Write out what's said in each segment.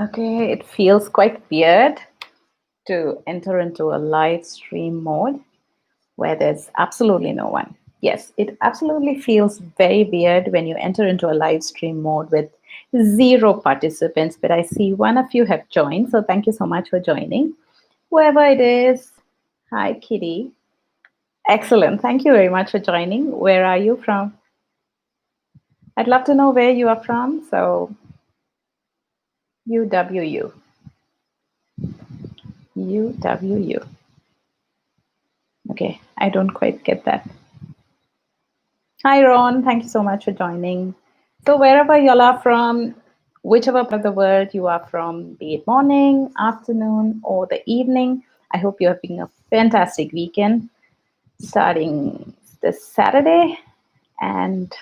Okay, it feels quite weird to enter into a live stream mode where there's absolutely no one. Yes, it absolutely feels very weird when you enter into a live stream mode with zero participants, but I see one of you have joined, so thank you so much for joining. Whoever it is, hi, Kitty. Excellent. Thank you very much for joining. Where are you from? I'd love to know where you are from. So, UWU. UWU. Okay, I don't quite get that. Hi, Ron. Thank you so much for joining. So, wherever y'all are from, whichever part of the world you are from, be it morning, afternoon, or the evening, I hope you're having a fantastic weekend starting this Saturday. And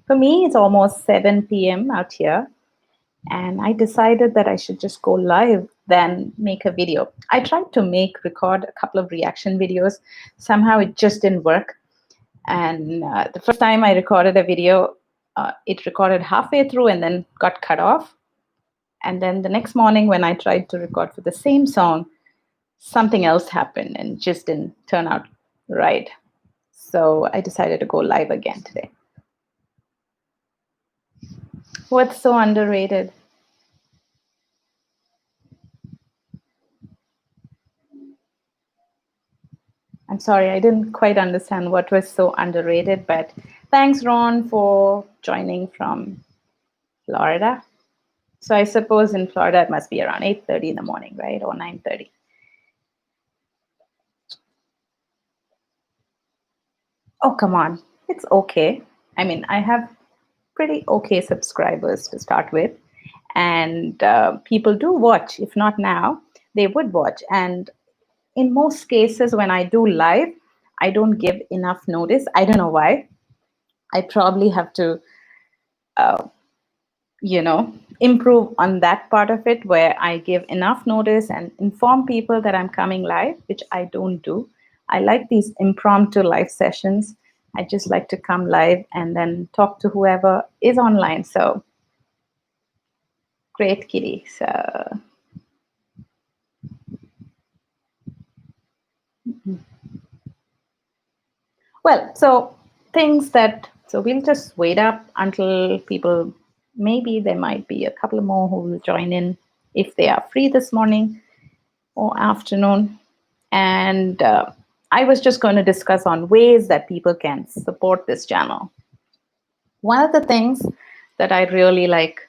for me, it's almost 7 p.m. out here. And I decided that I should just go live than make a video. I tried to record a couple of reaction videos. Somehow it just didn't work. And the first time I recorded a video, it recorded halfway through and then got cut off. And then the next morning, when I tried to record for the same song, something else happened and just didn't turn out right. So I decided to go live again today. What's so underrated? I'm sorry, I didn't quite understand what was so underrated, but thanks, Ron, for joining from Florida. So I suppose in Florida it must be around 8:30 in the morning, right? Or 9:30. Oh, come on. It's okay. I mean, I have pretty okay subscribers to start with. And people do watch. If not now, they would watch. And in most cases, when I do live, I don't give enough notice. I don't know why. I probably have to, uh, improve on that part of it where I give enough notice and inform people that I'm coming live, which I don't do. I like these impromptu live sessions. I just like to come live and then talk to whoever is online. So great, Kitty. So well, so things that so we'll just wait up until people. Maybe there might be a couple more who will join in if they are free this morning or afternoon. And I was just going to discuss on ways that people can support this channel. One of the things that I really like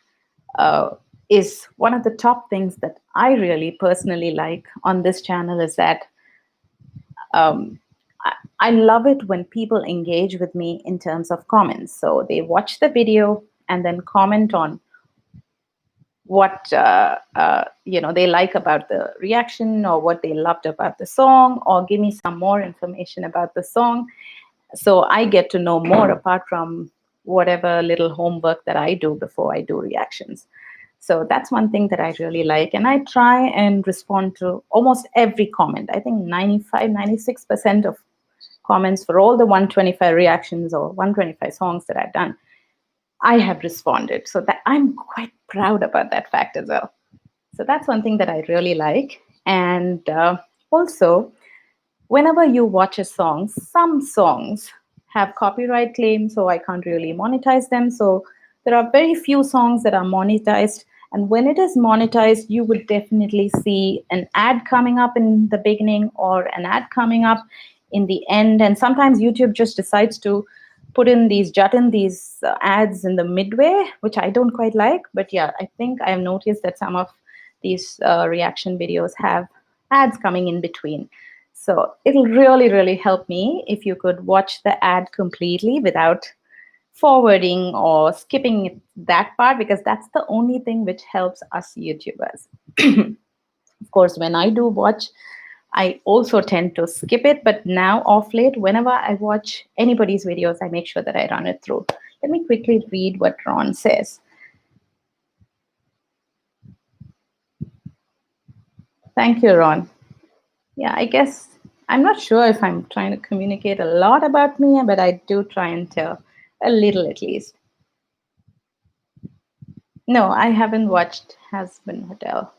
is one of the top things that I really personally like on this channel is that um, I love it when people engage with me in terms of comments. So they watch the video and then comment on what they like about the reaction or what they loved about the song, or give me some more information about the song, so I get to know more apart from whatever little homework that I do before I do reactions. So that's one thing that I really like, and I try and respond to almost every comment. I think 95-96% of comments for all the 125 reactions or 125 songs that I've done, I have responded. So that I'm quite proud about that fact as well. So that's one thing that I really like. And also, whenever you watch a song, some songs have copyright claims, so I can't really monetize them. So there are very few songs that are monetized. And when it is monetized, you would definitely see an ad coming up in the beginning or an ad coming up in the end. And sometimes YouTube just decides to jut in these ads in the midway, which I don't quite like. But yeah, I think I have noticed that some of these reaction videos have ads coming in between. So it'll really, really help me if you could watch the ad completely without forwarding or skipping that part, because that's the only thing which helps us YouTubers. Of course, when I do watch, I also tend to skip it, but now off late, whenever I watch anybody's videos, I make sure that I run it through. Let me quickly read what Ron says. Thank you, Ron. Yeah, I guess I'm not sure if I'm trying to communicate a lot about me, but I do try and tell a little at least. No, I haven't watched Hazbin Hotel.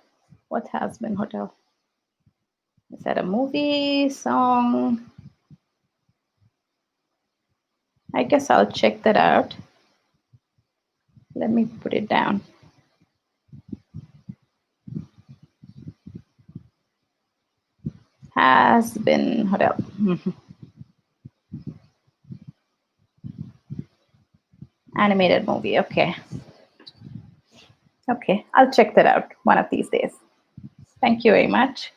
What Hazbin Hotel? Is that a movie, song? I guess I'll check that out. Let me put it down. Hazbin Hotel. Animated movie. Okay. Okay. I'll check that out one of these days. Thank you very much.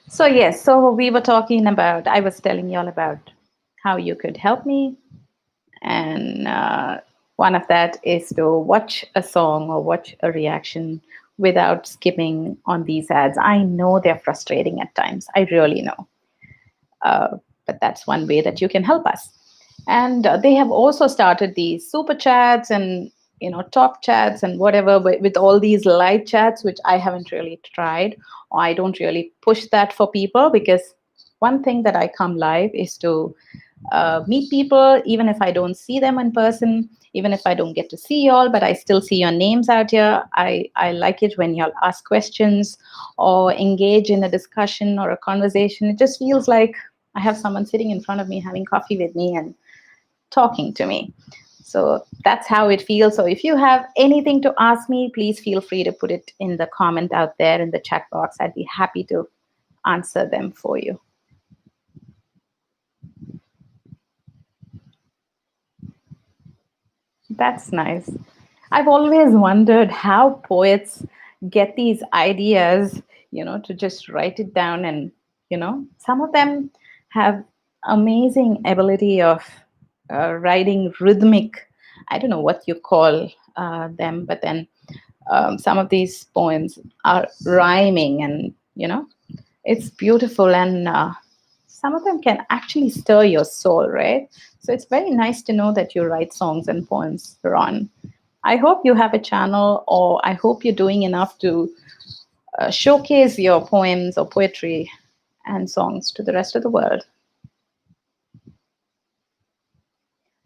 So, yes, so we were talking about, I was telling you all about how you could help me. And one of that is to watch a song or watch a reaction without skipping on these ads. I know they're frustrating at times. I really know. But that's one way that you can help us. And they have also started these super chats and top chats and whatever with all these live chats, which I haven't really tried, or I don't really push that for people, because one thing that I come live is to meet people, even if I don't see them in person, even if I don't get to see y'all, but I still see your names out here. I like it when y'all ask questions or engage in a discussion or a conversation. It just feels like I have someone sitting in front of me having coffee with me and talking to me. So that's how it feels. So if you have anything to ask me, please feel free to put it in the comment out there in the chat box. I'd be happy to answer them for you. That's nice. I've always wondered how poets get these ideas, to just write it down. And, some of them have amazing ability of writing rhythmic, I don't know what you call them, but then some of these poems are rhyming, and, it's beautiful. And some of them can actually stir your soul, right? So it's very nice to know that you write songs and poems, Ron. I hope you have a channel, or I hope you're doing enough to showcase your poems or poetry and songs to the rest of the world.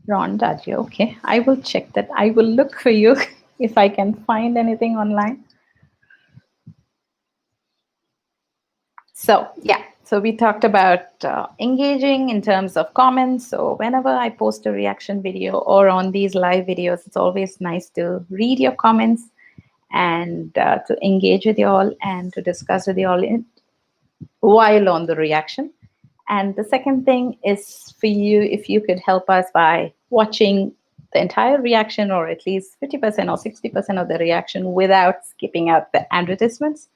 Ron Dadju, okay. I will check that. I will look for you if I can find anything online. So, yeah. So we talked about engaging in terms of comments. So whenever I post a reaction video or on these live videos, it's always nice to read your comments and to engage with you all and to discuss with you all while on the reaction. And the second thing is for you, if you could help us by watching the entire reaction, or at least 50% or 60% of the reaction without skipping out the advertisements.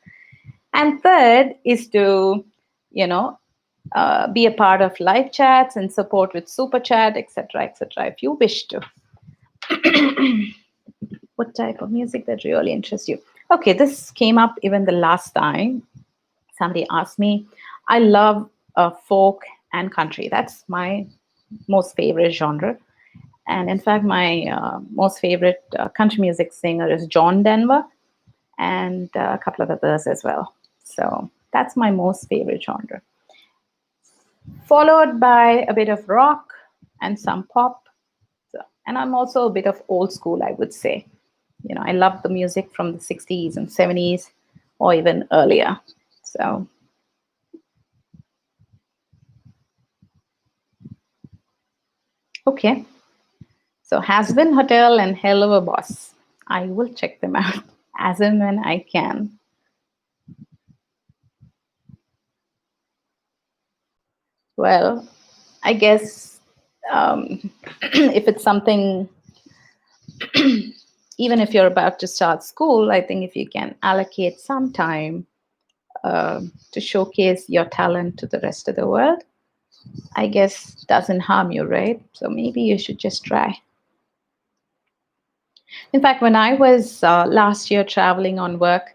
And third is to, be a part of live chats and support with super chat, etc., etc., if you wish to. What type of music that really interests you? Okay, this came up even the last time somebody asked me. I love folk and country. That's my most favorite genre. And in fact, my most favorite country music singer is John Denver, and a couple of others as well. So that's my most favorite genre. Followed by a bit of rock and some pop. So, and I'm also a bit of old school, I would say. I love the music from the 60s and 70s or even earlier. So, okay. So, Hazbin Hotel and Hello Boss. I will check them out as and when I can. Well, I guess if it's something, even if you're about to start school, I think if you can allocate some time to showcase your talent to the rest of the world, I guess doesn't harm you, right? So maybe you should just try. In fact, when I was last year traveling on work,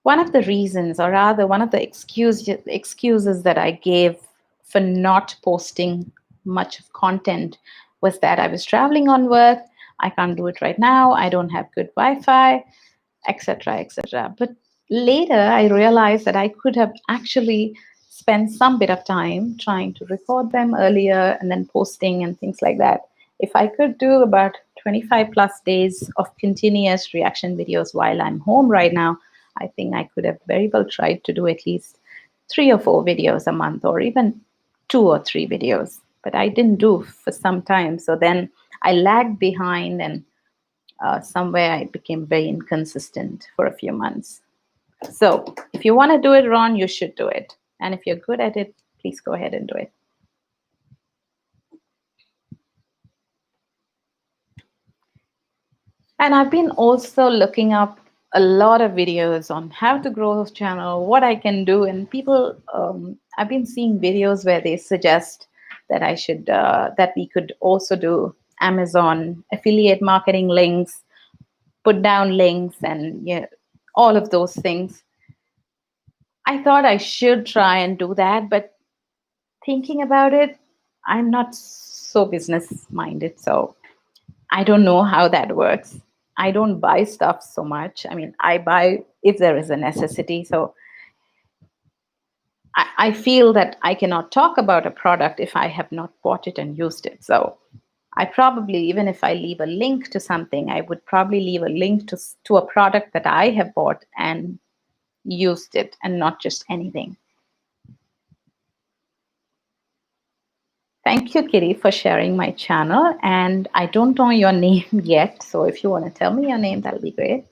one of the reasons, or rather, one of the excuses that I gave for not posting much of content was that I was traveling on work. I can't do it right now. I don't have good Wi-Fi, etc., etc. But later, I realized that I could have actually spend some bit of time trying to record them earlier and then posting and things like that. If I could do about 25 plus days of continuous reaction videos while I'm home right now, I think I could have very well tried to do at least 3 or 4 videos a month, or even 2 or 3 videos. But I didn't do for some time. So then I lagged behind, and somewhere I became very inconsistent for a few months. So if you want to do it, Ron, you should do it. And if you're good at it, please go ahead and do it. And I've been also looking up a lot of videos on how to grow a channel, what I can do. And people, I've been seeing videos where they suggest that I should, that we could also do Amazon affiliate marketing links, put down links, and all of those things. I thought I should try and do that, but thinking about it, I'm not so business minded, so I don't know how that works. I don't buy stuff so much. I mean, I buy if there is a necessity. So I feel that I cannot talk about a product if I have not bought it and used it. So I probably, even if I leave a link to something, I would probably leave a link to a product that I have bought and used it, and not just anything. Thank you, Kitty, for sharing my channel. And I don't know your name yet, so if you want to tell me your name, that'll be great.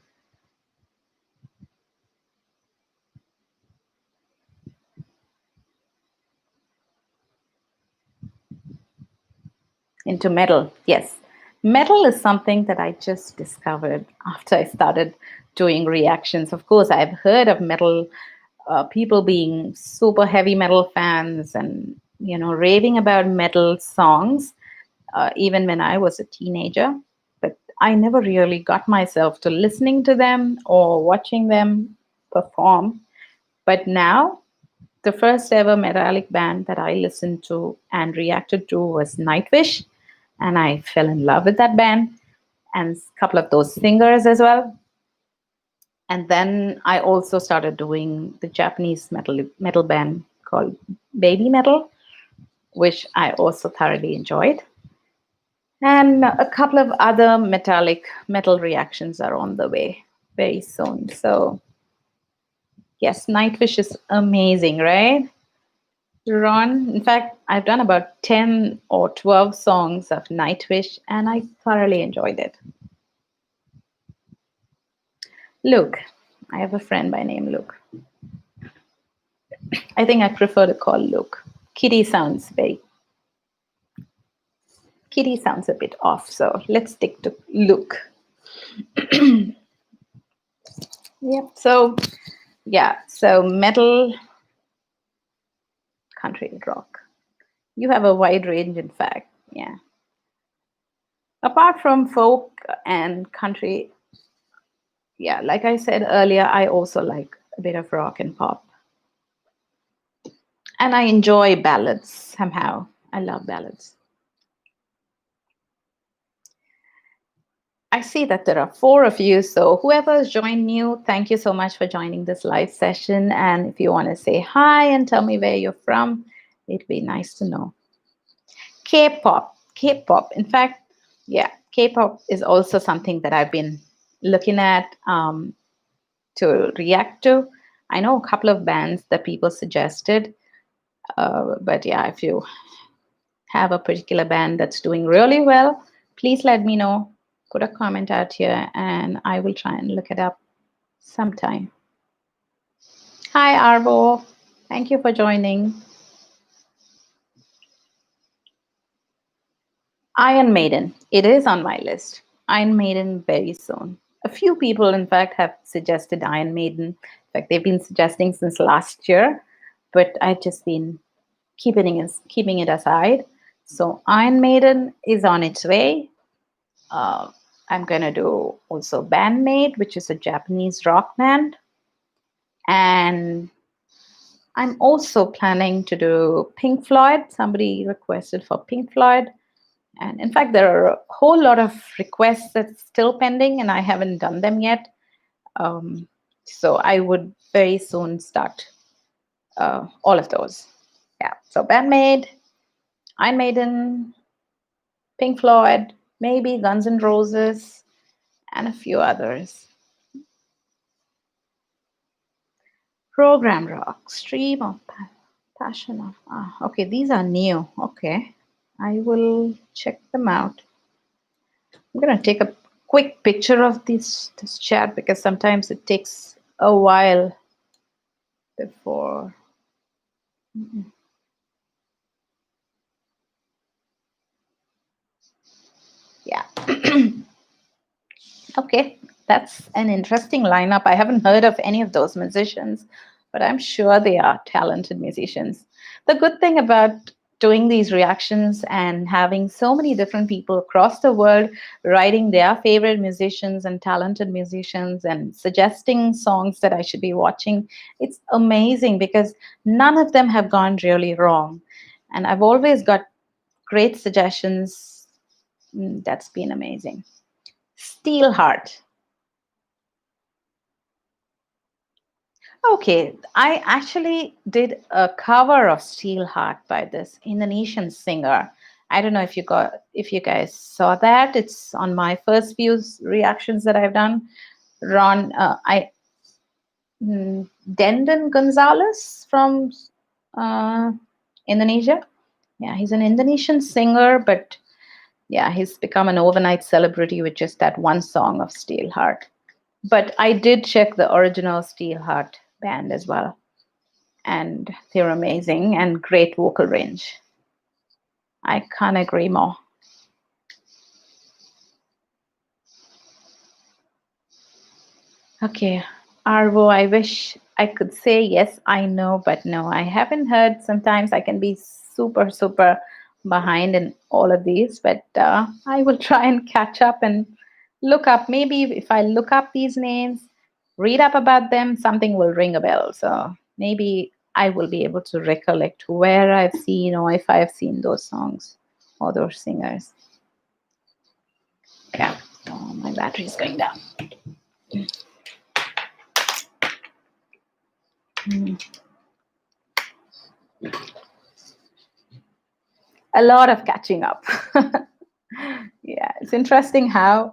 Into metal, yes. Metal is something that I just discovered after I started doing reactions. Of course, I've heard of metal, people being super heavy metal fans and, raving about metal songs, even when I was a teenager. But I never really got myself to listening to them or watching them perform. But now, the first ever metallic band that I listened to and reacted to was Nightwish, and I fell in love with that band and a couple of those singers as well. And then I also started doing the Japanese metal band called Baby Metal, which I also thoroughly enjoyed. And a couple of other metallic metal reactions are on the way very soon. So yes, Nightwish is amazing, right? Ron, in fact, I've done about 10 or 12 songs of Nightwish, and I thoroughly enjoyed it. Luke, I have a friend by name Luke. I think I prefer to call Luke. Kitty sounds a bit off, so let's stick to Luke. Yep. So metal, country, rock. You have a wide range, in fact. Yeah. Apart from folk and country, yeah, like I said earlier, I also like a bit of rock and pop. And I enjoy ballads somehow. I love ballads. I see that there are 4 of you. So whoever's joined new, thank you so much for joining this live session. And if you want to say hi and tell me where you're from, it'd be nice to know. K-pop. In fact, yeah, K-pop is also something that I've been looking at to react to. I know a couple of bands that people suggested, but yeah, if you have a particular band that's doing really well, please let me know. Put a comment out here and I will try and look it up sometime. Hi, Arvo. Thank you for joining. Iron Maiden. It is on my list. Iron Maiden very soon. A few people, in fact, have suggested Iron Maiden. In fact, they've been suggesting since last year, but I've just been keeping it aside. So Iron Maiden is on its way. I'm going to do also Bandmate, which is a Japanese rock band. And I'm also planning to do Pink Floyd. Somebody requested for Pink Floyd. And in fact, there are a whole lot of requests that's still pending, and I haven't done them yet. So I would very soon start All of those. Yeah. So Bandmate, Iron Maiden, Pink Floyd, maybe Guns N' Roses, and a few others. Program rock, stream of passion of. Okay, these are new. Okay, I will check them out. I'm gonna take a quick picture of this chat because sometimes it takes a while before. Yeah. Okay, that's an interesting lineup. I haven't heard of any of those musicians, but I'm sure they are talented musicians. The good thing about doing these reactions and having so many different people across the world writing their favorite musicians and talented musicians and suggesting songs that I should be watching, it's amazing because none of them have gone really wrong. And I've always got great suggestions. That's been amazing. Steelheart. Okay, I actually did a cover of Steelheart by this Indonesian singer. I don't know if you guys saw that. It's on my first few reactions that I've done. Ron, Denden Gonzalez from uh, Indonesia. Yeah, he's an Indonesian singer, but yeah, he's become an overnight celebrity with just that one song of Steelheart. But I did check the original Steelheart band as well, and they're amazing and great vocal range. I can't agree more. Okay, Arvo, I wish I could say yes, I know, but no, I haven't heard. Sometimes I can be super, super behind in all of these, but I will try and catch up and look up. Maybe if I look up these names, read up about them, something will ring a bell. So maybe I will be able to recollect where I've seen or if I've seen those songs or those singers. Yeah, oh, my battery is going down. Mm. A lot of catching up. Yeah, it's interesting how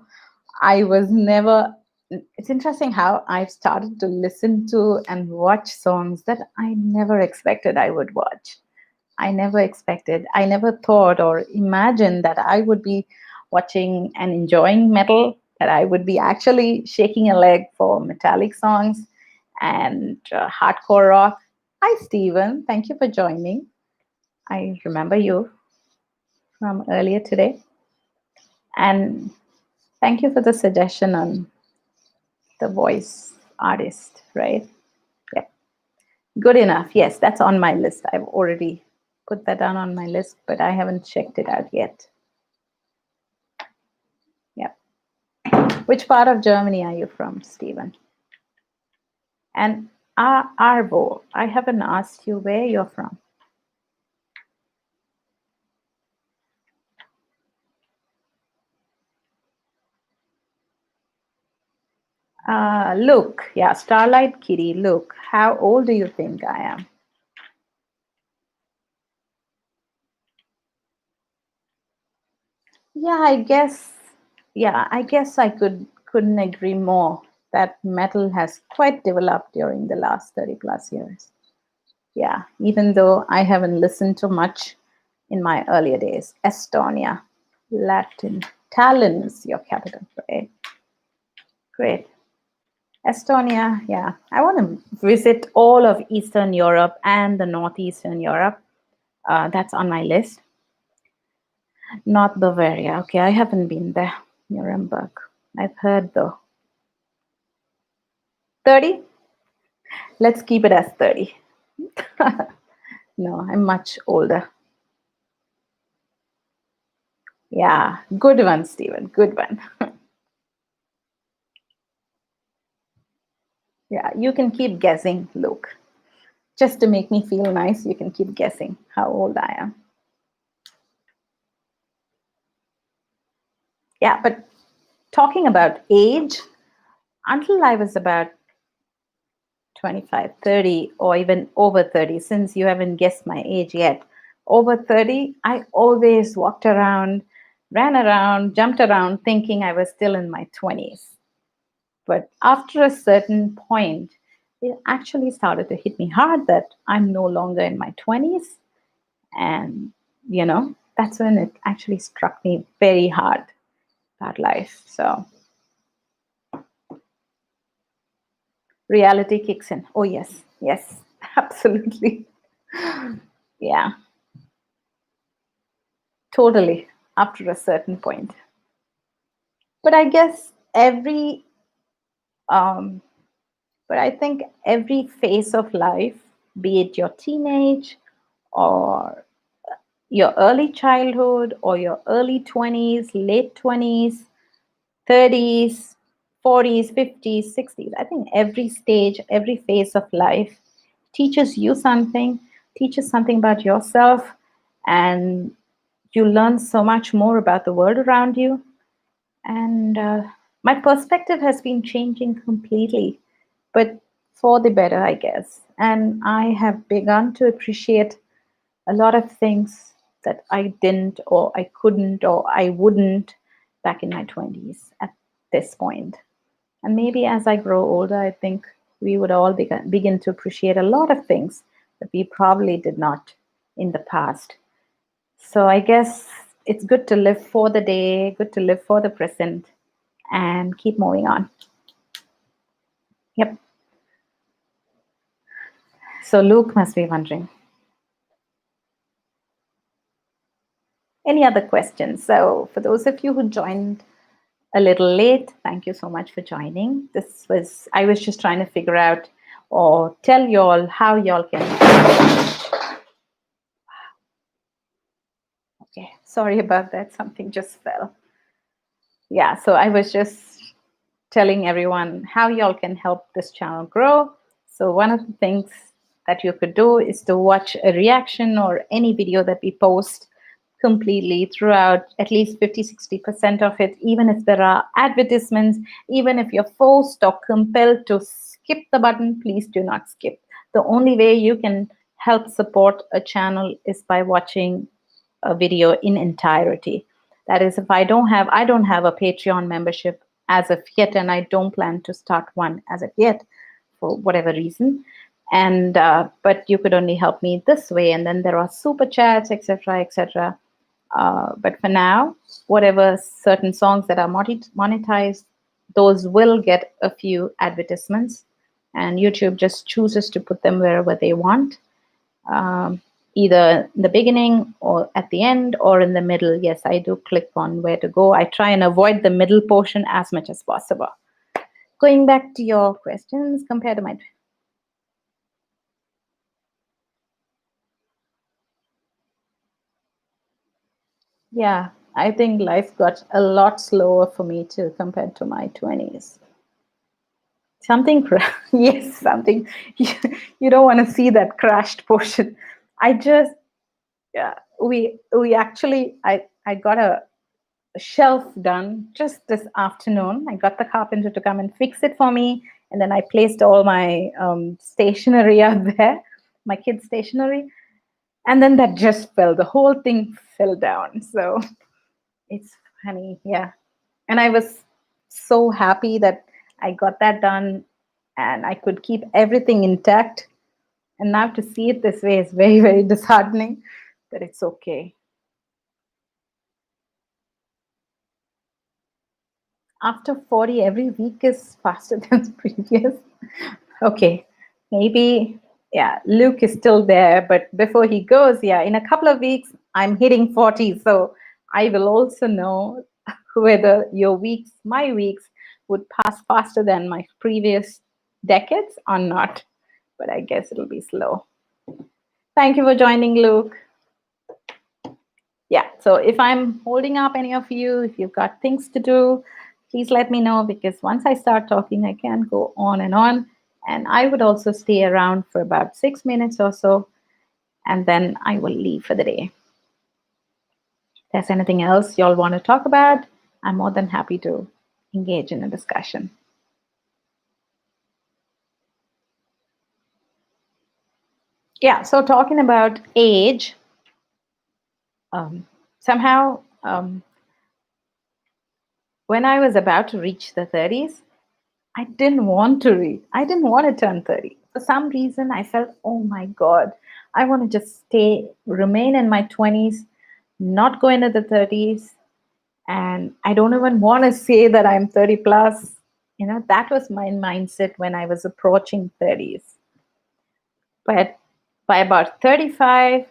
I was never. It's interesting how I've started to listen to and watch songs that I never expected I would watch. I never expected, I never thought or imagined that I would be watching and enjoying metal, that I would be actually shaking a leg for metallic songs and hardcore rock. Hi, Stephen. Thank you for joining. I remember you from earlier today. And thank you for the suggestion on the voice artist, right? Yeah. Good enough. Yes, that's on my list. I've already put that down on my list, but I haven't checked it out yet. Yeah. Which part of Germany are you from, Stephen? And Arvo, I haven't asked you where you're from. Look, yeah, Starlight Kitty, look, how old do you think I am? Yeah, I guess I couldn't agree more that metal has quite developed during the last 30 plus years. Yeah, even though I haven't listened to much in my earlier days. Estonia, Latin, Tallinn is your capital, right? Great. Estonia, yeah. I want to visit all of Eastern Europe and the Northeastern Europe. That's on my list. Not Bavaria. Okay, I haven't been there. Nuremberg. I've heard though. 30? Let's keep it as 30. No, I'm much older. Yeah, good one, Stephen. Good one. Yeah, you can keep guessing, Luke. Just to make me feel nice, you can keep guessing how old I am. Yeah, but talking about age, until I was about 25, 30, or even over 30, since you haven't guessed my age yet. Over 30, I always walked around, ran around, jumped around thinking I was still in my 20s. But after a certain point, it actually started to hit me hard that I'm no longer in my 20s. And, that's when it actually struck me very hard, that life. So reality kicks in. Oh, yes, yes, absolutely. Yeah, totally, after a certain point. But I guess um, but I think every phase of life, be it your teenage or your early childhood or your early 20s, late 20s, 30s, 40s, 50s, 60s, I think every stage, every phase of life teaches you something, teaches something about yourself, and you learn so much more about the world around you. And my perspective has been changing completely, but for the better, I guess. And I have begun to appreciate a lot of things that I didn't, or I couldn't, or I wouldn't back in my 20s at this point. And maybe as I grow older, I think we would all begin to appreciate a lot of things that we probably did not in the past. So I guess it's good to live for the day, good to live for the present, and keep moving on. Yep. So Luke must be wondering, any other questions? So for those of you who joined a little late, thank you so much for joining. I was just trying to figure out or tell y'all how y'all can. Okay, sorry about that. Something just fell. Yeah, so I was just telling everyone how y'all can help this channel grow. So one of the things that you could do is to watch a reaction or any video that we post completely throughout, at least 50-60% of it, even if there are advertisements, even if you're forced or compelled to skip the button, please do not skip. The only way you can help support a channel is by watching a video in entirety. That is, if I don't have a Patreon membership as of yet, and I don't plan to start one as of yet for whatever reason. And but you could only help me this way, and then there are super chats, etc., etc. But for now, whatever certain songs that are monetized, those will get a few advertisements, and YouTube just chooses to put them wherever they want, um, either in the beginning or at the end or in the middle. Yes, I do click on where to go. I try and avoid the middle portion as much as possible. Going back to your questions, compared to my yeah, I think life got a lot slower for me too compared to my 20s. Something, yes, something, you don't want to see that crashed portion. I just, yeah, we actually, I got a shelf done just this afternoon. I got the carpenter to come and fix it for me. And then I placed all my stationery out there, my kids' stationery. And then that just fell. The whole thing fell down. So it's funny. Yeah. And I was so happy that I got that done and I could keep everything intact. And now to see it this way is very, very disheartening, but it's okay. After 40, every week is faster than the previous. Okay, maybe, yeah, Luke is still there, but before he goes, yeah, in a couple of weeks, I'm hitting 40. So I will also know whether your weeks, my weeks, would pass faster than my previous decades or not. But I guess it'll be slow. Thank you for joining, Luke. Yeah, so if I'm holding up any of you, if you've got things to do, please let me know, because once I start talking, I can go on and on. And I would also stay around for about 6 minutes or so, and then I will leave for the day. If there's anything else y'all want to talk about, I'm more than happy to engage in a discussion. Yeah, so talking about age, somehow when I was about to reach the 30s, I didn't want to read. I didn't want to turn 30. For some reason, I felt, oh my God, I want to just remain in my 20s, not go into the 30s. And I don't even want to say that I'm 30 plus. That was my mindset when I was approaching 30s. But by about 35,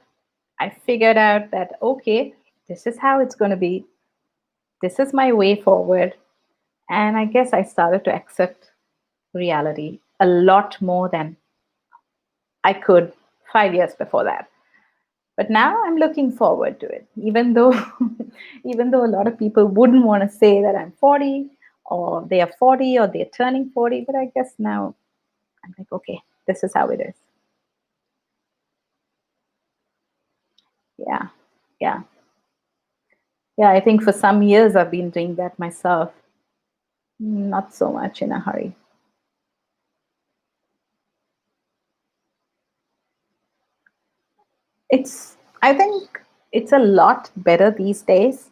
I figured out that, okay, this is how it's going to be. This is my way forward. And I guess I started to accept reality a lot more than I could 5 years before that. But now I'm looking forward to it, even though even though a lot of people wouldn't want to say that I'm 40 or they are 40 or they're turning 40. But I guess now I'm like, okay, this is how it is. Yeah. Yeah. Yeah. I think for some years I've been doing that myself. Not so much in a hurry. I think it's a lot better these days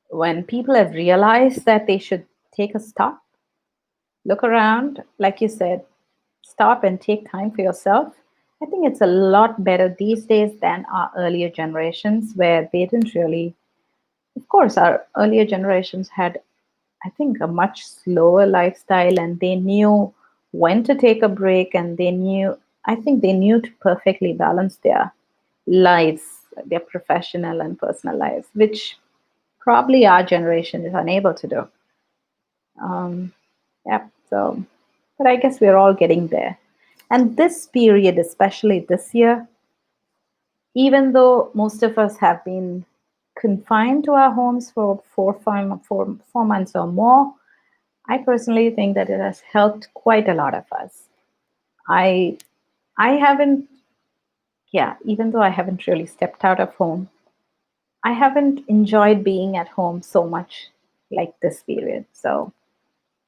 when people have realized that they should take a stop, look around, like you said, stop and take time for yourself. I think it's a lot better these days than our earlier generations where they didn't really. Of course, our earlier generations had, I think, a much slower lifestyle and they knew when to take a break and I think they knew to perfectly balance their lives, their professional and personal lives, which probably our generation is unable to do. Um, yeah, so, but I guess we're all getting there. And this period, especially this year, even though most of us have been confined to our homes for 4 months or more, I personally think that it has helped quite a lot of us. I I haven't, yeah, even though I haven't really stepped out of home, I haven't enjoyed being at home so much like this period. So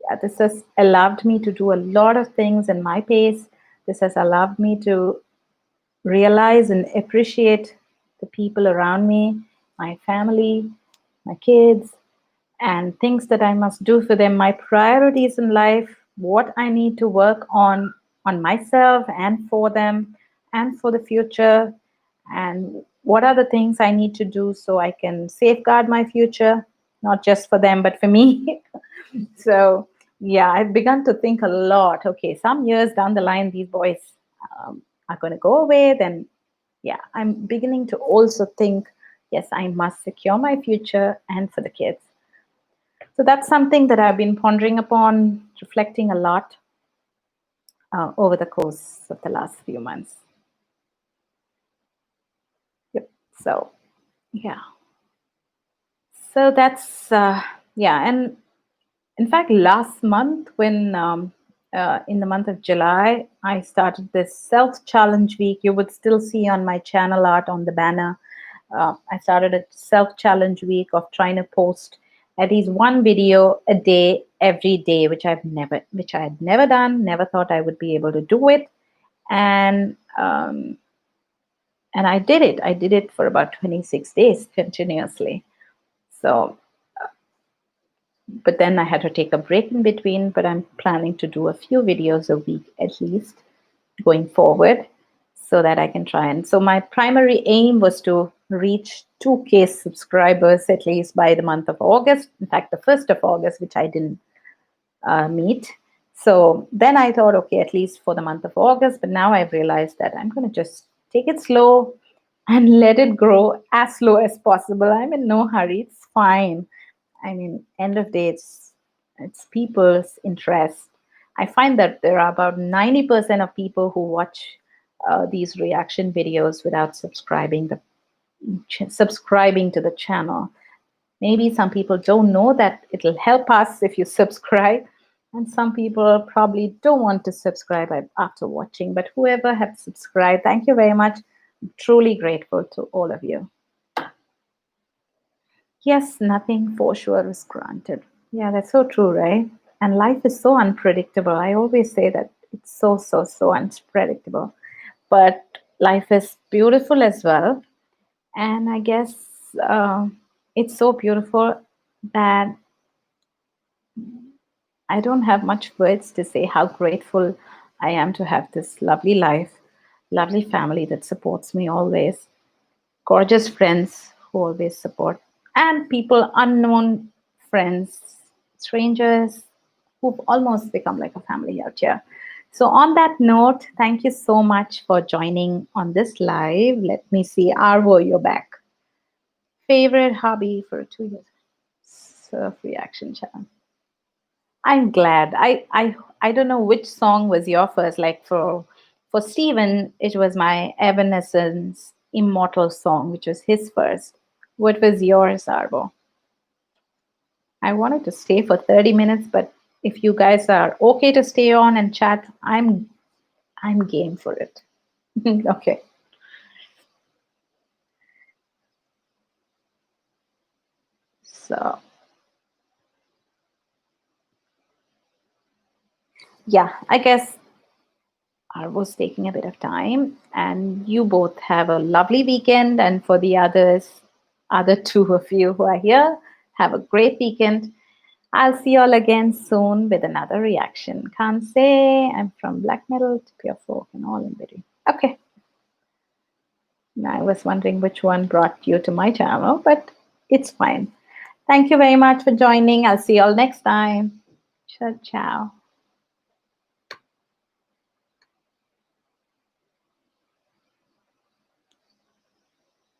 yeah, this has allowed me to do a lot of things in my pace. This has allowed me to realize and appreciate the people around me, my family, my kids, and things that I must do for them, my priorities in life, what I need to work on myself and for them and for the future, and what are the things I need to do so I can safeguard my future, not just for them, but for me. So, yeah, I've begun to think a lot. Okay, some years down the line, these boys are going to go away. Then, yeah, I'm beginning to also think, yes, I must secure my future and for the kids. So that's something that I've been pondering upon, reflecting a lot over the course of the last few months. Yep. So, yeah. So that's, yeah. And in fact, last month, when in the month of July, I started this self challenge week. You would still see on my channel art on the banner. I started a self challenge week of trying to post at least one video a day every day, which I had never done, never thought I would be able to do it, and and I did it. I did it for about 26 days continuously. So but then I had to take a break in between. But I'm planning to do a few videos a week at least going forward so that I can try and. So, my primary aim was to reach 2K subscribers at least by the month of August. In fact, the 1st of August, which I didn't meet. So, then I thought, okay, at least for the month of August. But now I've realized that I'm going to just take it slow and let it grow as slow as possible. I'm in no hurry. It's fine. I mean, end of day, it's people's interest. I find that there are about 90% of people who watch these reaction videos without subscribing to the channel. Maybe some people don't know that it'll help us if you subscribe, and some people probably don't want to subscribe after watching. But whoever has subscribed, thank you very much. I'm truly grateful to all of you. Yes, nothing for sure is granted. Yeah, that's so true, right? And life is so unpredictable. I always say that it's so, so, so unpredictable. But life is beautiful as well. And I guess it's so beautiful that I don't have much words to say how grateful I am to have this lovely life, lovely family that supports me always, gorgeous friends who always support, and people, unknown friends, strangers who've almost become like a family out here. So, on that note, thank you so much for joining on this live. Let me see. Arvo, you're back. Favorite hobby for 2 years? Surf reaction channel. I'm glad. I don't know which song was your first. Like for Steven, it was my Evanescence Immortal song, which was his first. What was yours, Arvo? I wanted to stay for 30 minutes, but if you guys are okay to stay on and chat, I'm game for it. Okay. So yeah, I guess Arvo's taking a bit of time, and you both have a lovely weekend. And for the others, other two of you who are here, have a great weekend. I'll see you all again soon with another reaction. Can't say I'm from black metal to pure folk and all in between. Okay. Now I was wondering which one brought you to my channel, but it's fine. Thank you very much for joining. I'll see you all next time. Ciao, ciao.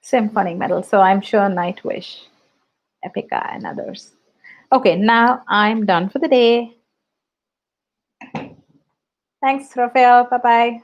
Symphonic metal. So I'm sure Nightwish, Epica, and others. Okay, now I'm done for the day. Thanks, Rafael. Bye bye.